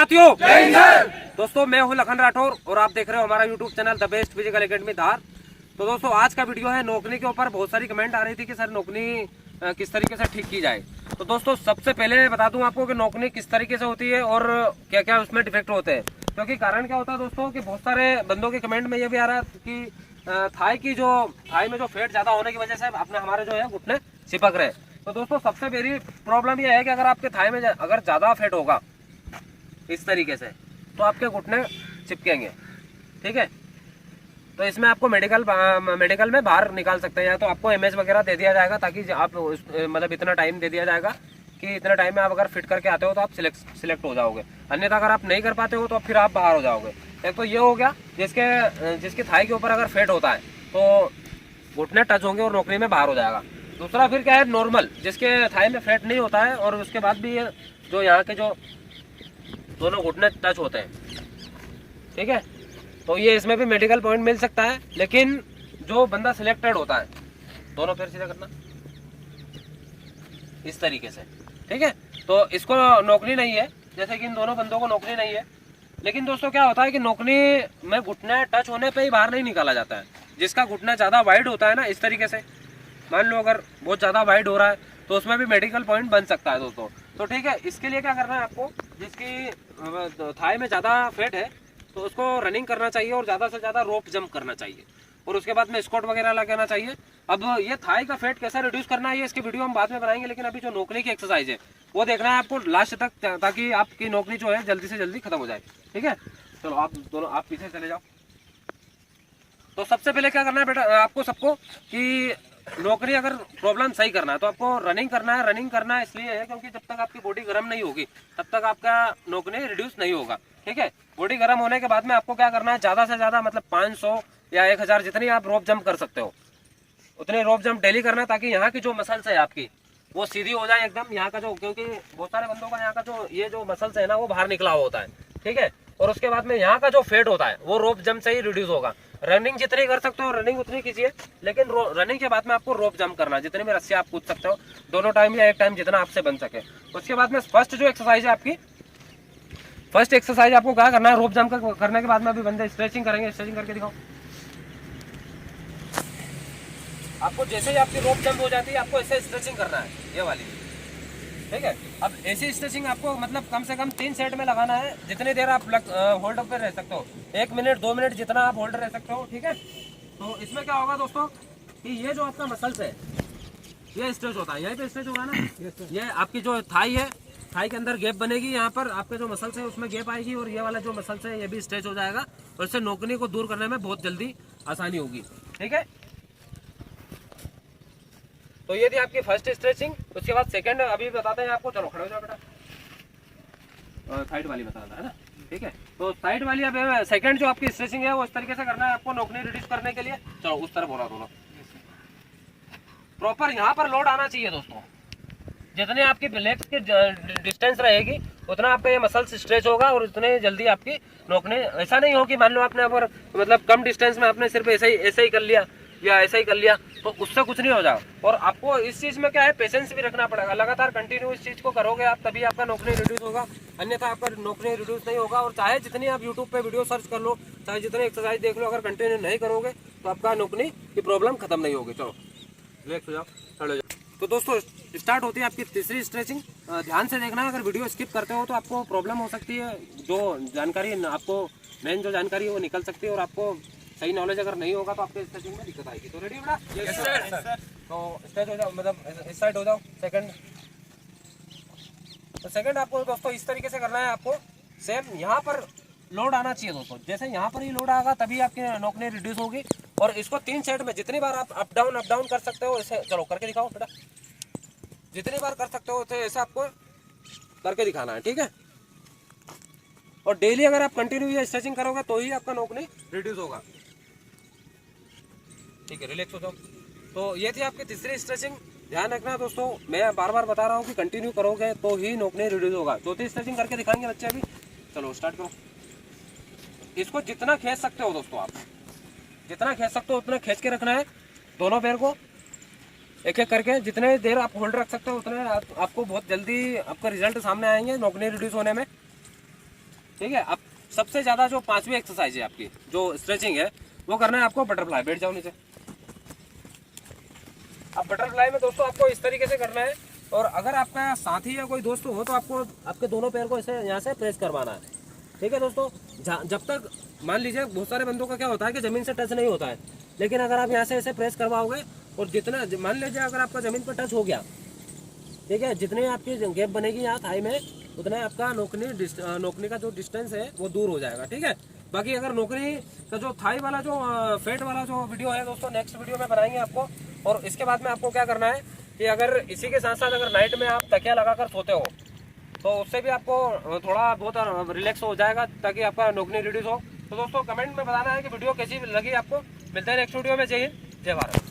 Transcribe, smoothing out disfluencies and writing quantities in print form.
साथियों दोस्तों, मैं हूं लखन राठौर और आप देख रहे हो हमारा YouTube channel the best physical academy Dhar. तो दोस्तों, आज का वीडियो है नौकरी के ऊपर। बहुत सारी कमेंट आ रही थी कि सर नौकरी किस तरीके से ठीक की जाए। तो दोस्तों, सबसे पहले बता दूं आपको कि नौकरी किस तरीके से होती है और क्या क्या उसमें डिफेक्ट होते हैं। क्योंकि कारण क्या होता है दोस्तों कि बहुत सारे बंदों के कमेंट में ये भी आ रहा है कि थाई में जो फैट ज्यादा होने की वजह से अपने हमारे जो है घुटने चिपक रहे। तो दोस्तों, सबसे बड़ी प्रॉब्लम यह है कि अगर आपके थाई में अगर ज्यादा फैट होगा इस तरीके से तो आपके घुटने चिपकेंगे। ठीक है, तो इसमें आपको मेडिकल में बाहर निकाल सकते हैं, या तो आपको एमएच वगैरह दे दिया जाएगा ताकि आप मतलब इतना टाइम दे दिया जाएगा कि इतना टाइम में आप अगर फिट करके आते हो तो आप सिलेक्ट हो जाओगे। अन्यथा अगर आप नहीं कर पाते हो तो फिर आप बाहर हो जाओगे। एक तो ये हो गया जिसके थाई के ऊपर अगर फैट होता है तो घुटने टच होंगे और नौकरी में बाहर हो जाएगा। दूसरा फिर क्या है, नॉर्मल जिसके थाई में फैट नहीं होता है और उसके बाद भी ये जो यहाँ के जो दोनों घुटने टच होते हैं। ठीक है, तो ये इसमें भी मेडिकल पॉइंट मिल सकता है, लेकिन जो बंदा सिलेक्टेड होता है, दोनों पैर सीधा करना इस तरीके से। ठीक है, तो इसको नौकरी नहीं है, जैसे कि इन दोनों बंदों को नौकरी नहीं है। लेकिन दोस्तों, क्या होता है कि नौकरी में घुटने टच होने पे ही बाहर नहीं निकाला जाता है। जिसका घुटना ज़्यादा वाइड होता है ना, इस तरीके से मान लो अगर बहुत ज़्यादा वाइड हो रहा है तो उसमें भी मेडिकल पॉइंट बन सकता है दोस्तों। तो ठीक है, इसके लिए क्या करना है आपको, जिसकी थाई में ज़्यादा फैट है तो उसको रनिंग करना चाहिए और ज़्यादा से ज़्यादा रोप जंप करना चाहिए और उसके बाद में स्क्वाट वगैरह लगाना चाहिए। अब ये थाई का फैट कैसे रिड्यूस करना है, ये इसकी वीडियो हम बाद में बनाएंगे, लेकिन अभी जो नौकरी की एक्सरसाइज है वो देखना है आपको लास्ट तक, ताकि आपकी नौकरी जो है जल्दी से जल्दी खत्म हो जाए। ठीक है, चलो आप दोनों आप पीछे चले जाओ। तो सबसे पहले क्या करना है बेटा आपको सबको कि नौकरी अगर प्रॉब्लम सही करना है तो आपको रनिंग करना है। रनिंग करना इसलिए है क्योंकि जब तक आपकी बॉडी गर्म नहीं होगी तब तक आपका नौकरी रिड्यूस नहीं होगा। ठीक है, बॉडी गर्म होने के बाद में आपको क्या करना है, ज्यादा से ज्यादा मतलब 500 या 1000 जितनी आप रोप जंप कर सकते हो उतने रोप जंप डेली करना, ताकि यहाँ की जो मसल्स है आपकी वो सीधी हो जाए एकदम। यहाँ का जो, क्योंकि बहुत सारे बंदों का यहाँ का जो ये जो मसल्स है ना वो बाहर निकला होता है। ठीक है, और उसके बाद में यहाँ का जो फैट होता है वो रोप जंप से ही रिड्यूस होगा। रनिंग जितनी कर सकते हो रनिंग उतनी कीजिए, लेकिन रनिंग के बाद में आपको रोप जंप करना है। जितने में रस्सी आप कूद सकते हो, दोनों टाइम या एक टाइम जितना आपसे बन सके। उसके बाद में फर्स्ट जो एक्सरसाइज है आपकी, फर्स्ट एक्सरसाइज आपको क्या करना है, रोप जंप करने के बाद में अभी बंदे स्ट्रेचिंग करेंगे। स्ट्रेचिंग करके दिखाओ। आपको जैसे ही आपकी रोप जंप हो जाती है आपको ऐसे स्ट्रेचिंग करना है, ये वाली। ठीक है, अब ऐसी स्ट्रेचिंग आपको मतलब कम से कम 3 सेट में लगाना है। जितनी देर आप होल्ड पे रह सकते हो, 1 मिनट 2 मिनट जितना आप होल्ड रह सकते हो। ठीक है, तो इसमें क्या होगा दोस्तों कि ये जो आपका मसल्स है ये स्ट्रेच होता है, यहीं पे स्ट्रेच होगा ना। ये आपकी जो थाई है, थाई के अंदर गैप बनेगी, यहाँ पर आपके जो मसल्स है उसमें गैप आएगी और ये वाला जो मसल्स है ये भी स्ट्रेच हो जाएगा और इससे नौकरी को दूर करने में बहुत जल्दी आसानी होगी। ठीक है, तो ये थी आपकी फर्स्ट स्ट्रेचिंग। उसके बाद सेकंड अभी बताते हैं आपको। चलो खड़े हो जाओ बेटा, साइड वाली बताना है ना। ठीक है, तो साइड वाली अब सेकंड जो आपकी स्ट्रेचिंग है वो इस तरीके से करना है आपको नौकरी रिड्यूस करने के लिए। चलो उस तरफ बोला दोनों प्रॉपर यहाँ पर लोड आना चाहिए दोस्तों। जितने आपकी लेग्स की डिस्टेंस रहेगी उतना आपका ये मसल्स स्ट्रेच होगा और उतने जल्दी आपकी नौकरी। ऐसा नहीं हो कि मान लो आपने अगर मतलब कम डिस्टेंस में आपने सिर्फ ऐसे ही कर लिया या ऐसा ही कर लिया तो उससे कुछ नहीं हो जाएगा। और आपको इस चीज में क्या है, पेशेंस भी रखना पड़ेगा। लगातार कंटिन्यू इस चीज को करोगे आप, तभी आपका नौकरी रिड्यूस होगा, अन्यथा आपका नौकरी रिड्यूस नहीं होगा। और चाहे जितनी आप यूट्यूब पे वीडियो सर्च कर लो, चाहे जितनी एक्सरसाइज देख लो, अगर कंटिन्यू नहीं करोगे तो आपका नौकरी की प्रॉब्लम खत्म नहीं होगी। चलो रिलैक्स हो जाओ, खड़े हो जाओ। तो दोस्तों, स्टार्ट होती है आपकी तीसरी स्ट्रेचिंग। ध्यान से देखना है, अगर वीडियो स्किप करते हो तो आपको प्रॉब्लम हो सकती है। जो जानकारी आपको मेन जो जानकारी है वो निकल सकती है और आपको सही नॉलेज अगर नहीं होगा तो आपके स्ट्रेचिंग में दिक्कत आएगी। तो रेडी बेटा? Yes sir. तो स्ट्रेच हो जाओ, मतलब इस साइड हो जाओ। सेकंड, तो सेकंड आपको दोस्तों इस तरीके से करना है। आपको सेम यहाँ पर लोड आना चाहिए दोस्तों। जैसे यहाँ पर ही लोड आएगा तभी आपकी नौकरी रिड्यूस होगी। और इसको 3 सेट में जितनी बार आप अप डाउन कर सकते हो ऐसे। चलो करके दिखाओ बेटा, जितनी बार कर सकते हो ऐसे आपको करके दिखाना है। ठीक है, और डेली अगर आप कंटिन्यू ये स्ट्रेचिंग करोगे तो ही आपका नौकरी रिड्यूस होगा। ठीक है, रिलैक्स हो जाओ। तो ये थी आपकी तीसरी स्ट्रेचिंग। ध्यान रखना दोस्तों, मैं बार बार बता रहा हूँ कि कंटिन्यू करोगे तो ही नौकरी रिड्यूस होगा। चौथी स्ट्रेचिंग करके दिखाएंगे बच्चे अभी। चलो स्टार्ट करो। इसको जितना खींच सकते हो दोस्तों, आप जितना खींच सकते हो उतना खींच के रखना है दोनों पैर को, एक एक करके। जितने देर आप होल्ड रख सकते हो उतने आपको बहुत जल्दी आपका रिजल्ट सामने आएंगे नौकरी रिड्यूस होने में। ठीक है। अब सबसे ज़्यादा जो 5वीं एक्सरसाइज है आपकी जो स्ट्रेचिंग है वो करना है आपको बटरफ्लाई। बैठ जाओ नीचे। अब बटरफ्लाई में दोस्तों आपको इस तरीके से करना है, और अगर आपका साथी या कोई दोस्त हो तो आपको आपके दोनों पैर को ऐसे यहाँ से प्रेस करवाना है, ठीक है दोस्तों। जब तक मान लीजिए बहुत सारे बंदों का क्या होता है कि ज़मीन से टच नहीं होता है, लेकिन अगर आप यहाँ से ऐसे प्रेस करवाओगे और जितना मान लीजिए अगर आपका ज़मीन पर टच हो गया, ठीक है, जितनी आपकी गैप बनेगी यहाँ थाई में उतना आपका नोकनी का जो डिस्टेंस है वो दूर हो जाएगा, ठीक है। बाकी अगर नोकनी का जो थाई वाला जो फेट वाला जो वीडियो है दोस्तों नेक्स्ट वीडियो में बनाएंगे आपको। और इसके बाद में आपको क्या करना है कि अगर इसी के साथ साथ अगर नाइट में आप तकिया लगाकर सोते हो तो उससे भी आपको थोड़ा बहुत रिलैक्स हो जाएगा ताकि आपका नोकनी रिड्यूस हो। तो दोस्तों कमेंट में बताना है कि वीडियो कैसी लगी आपको। मिलते हैं नेक्स्ट वीडियो में। जय हिंद, जय भारत।